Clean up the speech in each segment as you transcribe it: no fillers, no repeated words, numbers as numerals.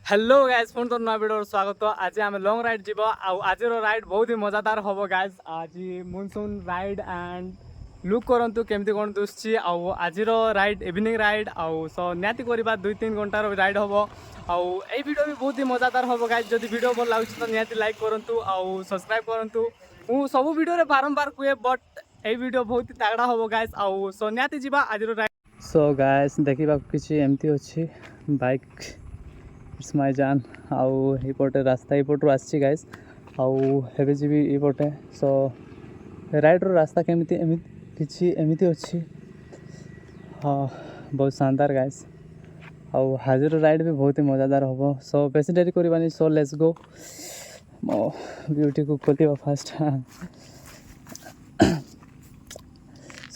Hello guys phone तो नया video स्वागत। आज आम लंग राइड जीव आज राइड बहुत ही मजादार हम गाइस। आज monsoon राइड एंड लुक करंतु केमती कौन दुसछि आज राइड इवनिंग राइड सो निहाती करवा 2-3 घंटार राइड हम आई वीडियो भी बहुत ही मजादार हम गाइस। जदि वीडियो भल लगे तो निहाती लाइक करंतु सब्सक्राइब करंतु। मु सब वीडियो रे बारंबार कहे बट ए वीडियो बहुत ही तगड़ा हम गाइस सो निहाती जीवा आज राइड। सो गाइस देखा किसी एमती अच्छी बाइक इट्स माय जान आउटे रास्ता यपटू आसी गाइस आवे जी यपटे सो राइड्र रास्ता केमती किसी एमती अच्छी बहुत शानदार गाइस हाजिर राइड भी बहुत ही मजादार हम। सो बेसी डेरी करवानी सो लेट्स गो मो ब्यूटी को खोल fast.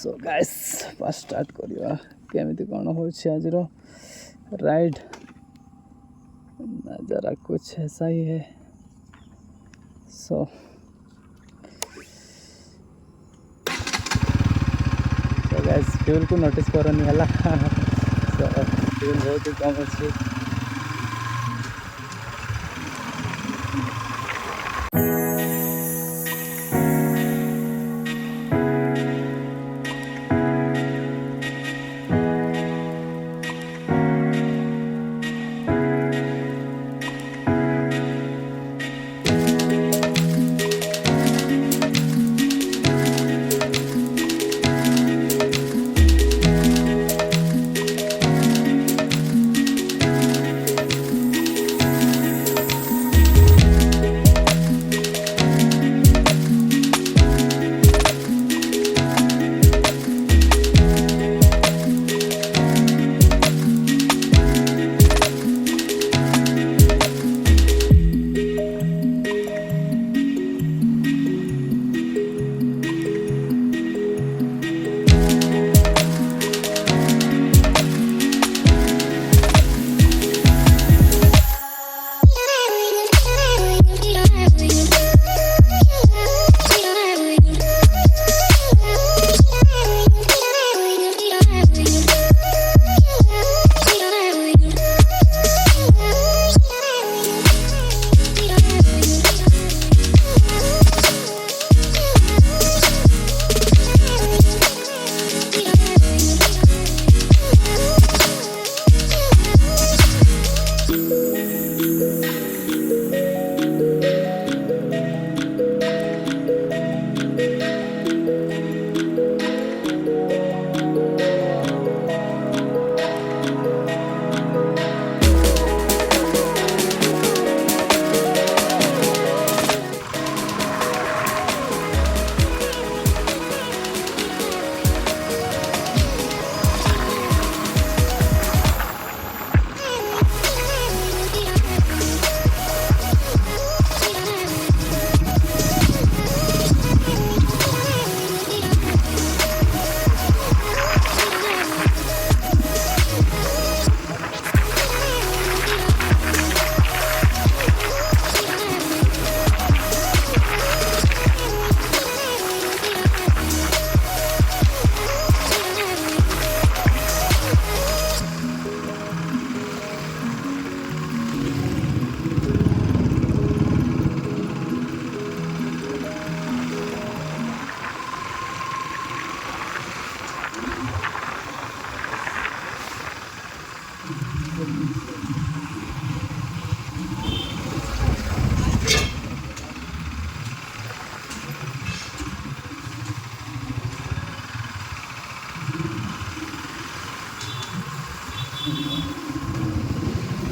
So guys fast start करवा केमती कौन हो आज राइड नज़ारा कुछ ऐसा ही है। सो गाइस फ्यूल को नोटिस करनी है सो फ्यूल बहुत ही कम अच्छी।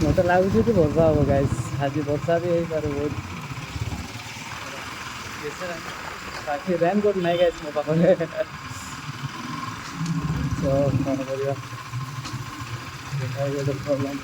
मत लगुच कि वर्षा हम गाइस आज वर्षा भी हो पारे बहुत बाकी रेनकोट नहीं गाइस मो पाखे तो कौन कर प्रॉब्लम।